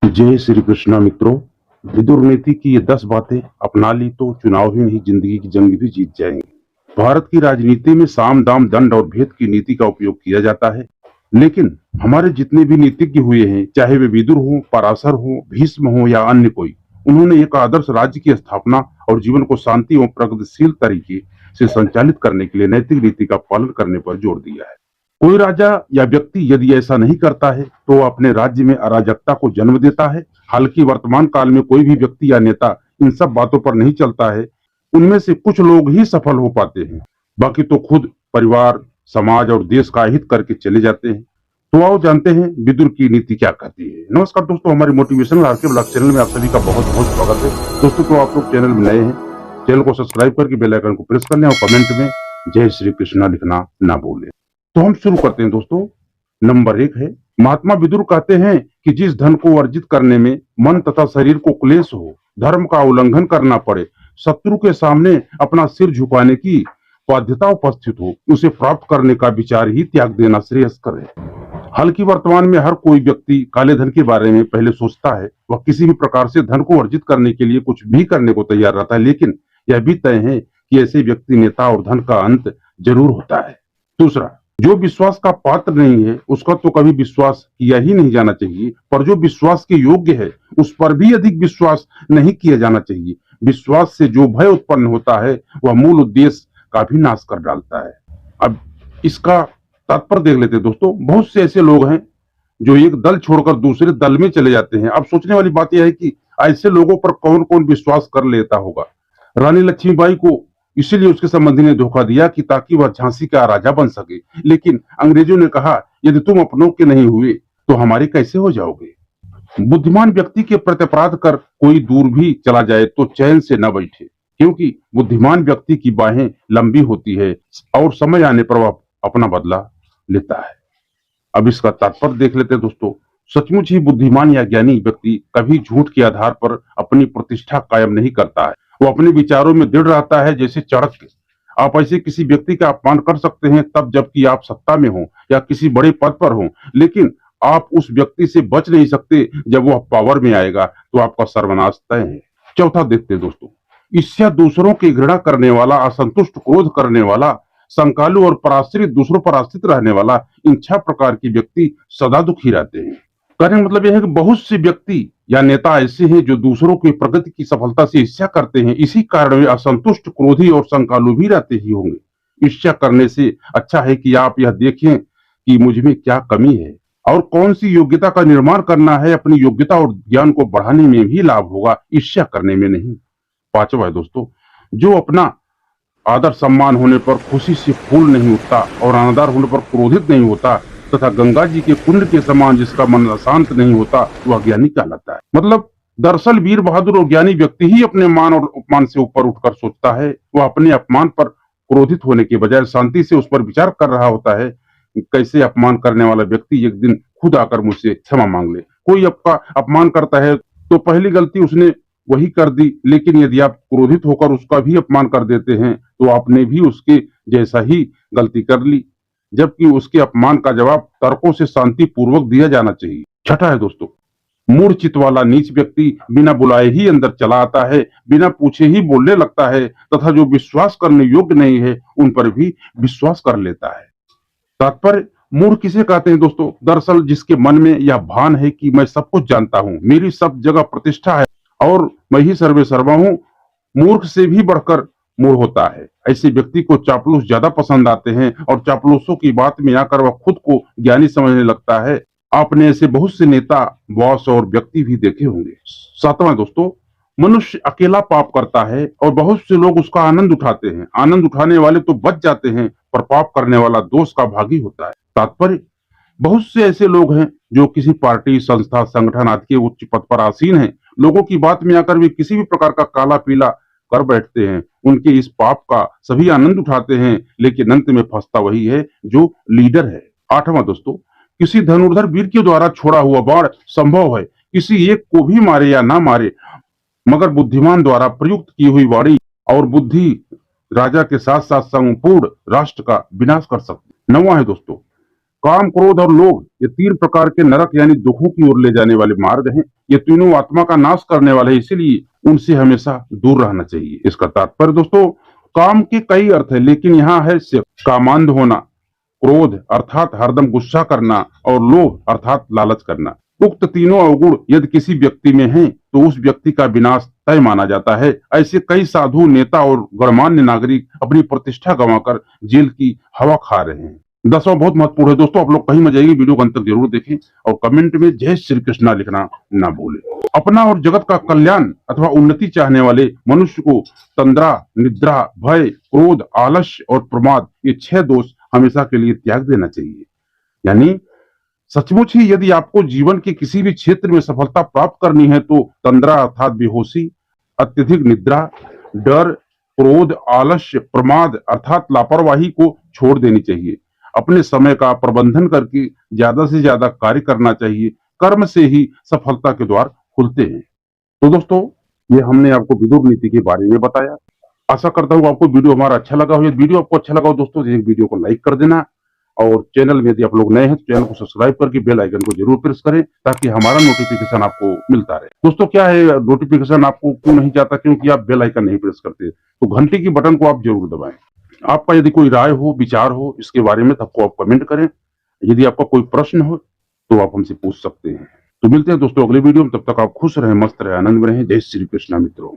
जय श्री कृष्णा मित्रों। विदुर नीति की ये 10 बातें अपना ली तो चुनाव ही नहीं जिंदगी की जंग भी जीत जाएंगे। भारत की राजनीति में साम दाम दंड और भेद की नीति का उपयोग किया जाता है, लेकिन हमारे जितने भी नीतिज्ञ हुए हैं, चाहे वे विदुर हो, पराशर हो, भीष्म हो या अन्य कोई, उन्होंने एक आदर्श राज्य की स्थापना और जीवन को शांति एवं प्रगतिशील तरीके से संचालित करने के लिए नैतिक नीति का पालन करने पर जोर दिया है। कोई राजा या व्यक्ति यदि ऐसा नहीं करता है तो वह अपने राज्य में अराजकता को जन्म देता है। हालांकि वर्तमान काल में कोई भी व्यक्ति या नेता इन सब बातों पर नहीं चलता है। उनमें से कुछ लोग ही सफल हो पाते हैं, बाकी तो खुद परिवार, समाज और देश का हित करके चले जाते हैं। तो आओ जानते हैं विदुर की नीति क्या कहती है। नमस्कार दोस्तों, हमारे मोटिवेशनल आरके ब्लॉग चैनल में आप सभी का बहुत बहुत स्वागत है। दोस्तों, तो आप लोग चैनल में नए हैं, चैनल को सब्सक्राइब करके बेल आइकन को प्रेस कर लें और कमेंट में जय श्री कृष्णा लिखना ना भूलें। तो हम शुरू करते हैं दोस्तों। नंबर 1 है, महात्मा विदुर कहते हैं कि जिस धन को अर्जित करने में मन तथा शरीर को क्लेश हो, धर्म का उल्लंघन करना पड़े, शत्रु के सामने अपना सिर झुकाने की बाध्यता उपस्थित हो, उसे प्राप्त करने का विचार ही त्याग देना श्रेयस्कर है। हालांकि वर्तमान में हर कोई व्यक्ति काले धन के बारे में पहले सोचता है। वह किसी भी प्रकार से धन को अर्जित करने के लिए कुछ भी करने को तैयार रहता है, लेकिन यह भी तय है कि ऐसे व्यक्ति नेता और धन का अंत जरूर होता है। दूसरा, जो विश्वास का पात्र नहीं है उसका तो कभी विश्वास किया ही नहीं जाना चाहिए, पर जो विश्वास के योग्य है उस पर भी अधिक विश्वास नहीं किया जाना चाहिए। विश्वास से जो भय उत्पन्न होता है वह मूल उद्देश्य का भी नाश कर डालता है। अब इसका तात्पर्य देख लेते हैं दोस्तों। बहुत से ऐसे लोग हैं जो एक दल छोड़कर दूसरे दल में चले जाते हैं। अब सोचने वाली बात यह है कि ऐसे लोगों पर कौन कौन विश्वास कर लेता होगा। रानी लक्ष्मीबाई को इसीलिए उसके संबंधी ने धोखा दिया कि ताकि वह झांसी का राजा बन सके, लेकिन अंग्रेजों ने कहा यदि तुम अपनों के नहीं हुए तो हमारे कैसे हो जाओगे। बुद्धिमान व्यक्ति के प्रति अपराध कर कोई दूर भी चला जाए तो चैन से न बैठे, क्योंकि बुद्धिमान व्यक्ति की बाहें लंबी होती है और समय आने पर वह अपना बदला लेता है। अब इसका तात्पर्य देख लेते हैं दोस्तों। सचमुच ही बुद्धिमान या ज्ञानी व्यक्ति कभी झूठ के आधार पर अपनी प्रतिष्ठा कायम नहीं करता है। वो अपने विचारों में दृढ़ रहता है, जैसे चाणक्य। आप ऐसे किसी व्यक्ति का अपमान कर सकते हैं तब जबकि आप सत्ता में हो या किसी बड़े पद पर हो, लेकिन आप उस व्यक्ति से बच नहीं सकते। जब वह पावर में आएगा तो आपका सर्वनाश तय है। चौथा देखते हैं दोस्तों। ईर्ष्या, दूसरों की घृणा करने वाला, असंतुष्ट क्रोध करने वाला, संकालु और पराश्रित, दूसरों पर आश्रित रहने वाला, इन 6 प्रकार के व्यक्ति सदा दुखी रहते हैं। कहने का मतलब यह है कि बहुत से व्यक्ति या नेता ऐसे हैं जो दूसरों की प्रगति की सफलता से ईर्ष्या करते हैं। इसी कारण वे असंतुष्ट, क्रोधी और संकालु भी रहते ही होंगे। ईर्ष्या करने से अच्छा है कि आप यह देखें कि मुझ में क्या कमी है और कौन सी योग्यता का निर्माण करना है। अपनी योग्यता और ज्ञान को बढ़ाने में भी लाभ होगा, ईर्ष्या करने में नहीं। 5वां है दोस्तों, जो अपना आदर सम्मान होने पर खुशी से फूल नहीं उठता और अनादर होने पर क्रोधित नहीं होता तथा गंगा जी के कुंड के समान जिसका मन अशांत नहीं होता, वह ज्ञानी कहलाता है। मतलब दरअसल वीर बहादुर और ज्ञानी व्यक्ति ही अपने मान और अपमान से ऊपर उठकर सोचता है। वह अपने अपमान पर क्रोधित होने के बजाय शांति से उस पर विचार कर रहा होता है। कैसे अपमान करने वाला व्यक्ति एक दिन खुद आकर मुझसे क्षमा मांग ले। कोई आपका अपमान करता है तो पहली गलती उसने वही कर दी, लेकिन यदि आप क्रोधित होकर उसका भी अपमान कर देते हैं तो आपने भी उसके जैसा ही गलती कर ली, जबकि उसके अपमान का जवाब तर्कों से शांति पूर्वक दिया जाना चाहिए। 6 है दोस्तों, मूढ़ चित्त वाला नीच व्यक्ति बिना बुलाए ही अंदर चला आता है, बिना पूछे ही बोलने लगता है तथा जो विश्वास करने योग्य नहीं है उन पर भी विश्वास कर लेता है। तात्पर्य, मूढ़ किसे कहते हैं दोस्तों? दरअसल जिसके मन में यह भान है कि मैं सब कुछ जानता हूं, मेरी सब जगह प्रतिष्ठा है और मैं ही सर्वे सर्वा हूं, मूर्ख से भी बढ़कर मूढ़ होता है। ऐसे व्यक्ति को चापलूस ज्यादा पसंद आते हैं और चापलूसों की बात में आकर वह खुद को ज्ञानी समझने लगता है। आपने ऐसे बहुत से नेता, बॉस और व्यक्ति भी देखे होंगे। 7वां दोस्तों, मनुष्य अकेला पाप करता है और बहुत से लोग उसका आनंद उठाते हैं। आनंद उठाने वाले तो बच जाते हैं, पर पाप करने वाला दोष का भागी होता है। तात्पर्य, बहुत से ऐसे लोग हैं जो किसी पार्टी, संस्था, संगठन आदि के उच्च पद पर आसीन हैं। लोगों की बात में आकर वे किसी भी प्रकार का काला पीला कर बैठते हैं। उनके इस पाप का सभी आनंद उठाते हैं, लेकिन अंत में फंसता वही है जो लीडर है। 8वां दोस्तों, किसी धनुर्धर वीर के द्वारा छोड़ा हुआ बाण संभव है किसी एक को भी मारे या ना मारे, मगर बुद्धिमान द्वारा प्रयुक्त की हुई वाणी और बुद्धि राजा के साथ साथ संपूर्ण राष्ट्र का विनाश कर सकती। 9वां है दोस्तों, काम, क्रोध और लोभ ये तीन प्रकार के नरक यानी दुखों की ओर ले जाने वाले मार्ग हैं। ये तीनों आत्मा का नाश करने वाले हैं, इसीलिए उनसे हमेशा दूर रहना चाहिए। इसका तात्पर्य दोस्तों, काम के कई अर्थ है, लेकिन यहाँ है सिर्फ कामांध होना, क्रोध अर्थात हरदम गुस्सा करना और लोभ अर्थात लालच करना। उक्त तीनों अवगुण यदि किसी व्यक्ति में हैं, तो उस व्यक्ति का विनाश तय माना जाता है। ऐसे कई साधु, नेता और गणमान्य नागरिक अपनी प्रतिष्ठा गंवाकर जेल की हवा खा रहे हैं। 10वां बहुत महत्वपूर्ण है दोस्तों, आप लोग कहीं मत जाइए, वीडियो को अंत तक जरूर देखें और कमेंट में जय श्री कृष्णा लिखना ना भूलें। अपना और जगत का कल्याण अथवा उन्नति चाहने वाले मनुष्य को तंद्रा, निद्रा, भय, क्रोध, आलस्य और प्रमाद ये 6 दोष हमेशा के लिए त्याग देना चाहिए। यानी सचमुच ही यदि आपको जीवन के किसी भी क्षेत्र में सफलता प्राप्त करनी है, तो तंद्रा अर्थात बेहोशी, अत्यधिक निद्रा, डर, क्रोध, आलस्य, प्रमाद अर्थात लापरवाही को छोड़ देनी चाहिए। अपने समय का प्रबंधन करके ज्यादा से ज्यादा कार्य करना चाहिए। कर्म से ही सफलता के द्वार खुलते हैं। तो दोस्तों, ये हमने आपको विदुर नीति के बारे में बताया। आशा करता हूँ आपको वीडियो हमारा अच्छा लगा हो। यदि वीडियो आपको अच्छा लगा हो दोस्तों, तो एक वीडियो को लाइक कर देना और चैनल में यदि आप लोग नए हैं तो चैनल को सब्सक्राइब करके बेल आइकन को जरूर प्रेस करें, ताकि हमारा नोटिफिकेशन आपको मिलता रहे। दोस्तों, क्या है, नोटिफिकेशन आपको क्यों नहीं जाता? क्योंकि आप बेल आइकन नहीं प्रेस करते। तो घंटी की बटन को आप जरूर दबाएं। आपका यदि कोई राय हो, विचार हो इसके बारे में, तब आप कमेंट करें। यदि आपका कोई प्रश्न हो तो आप हमसे पूछ सकते हैं। तो मिलते हैं दोस्तों अगले वीडियो में। तब तक आप खुश रहें, मस्त रहें, आनंद में रहें। जय श्री कृष्णा मित्रों।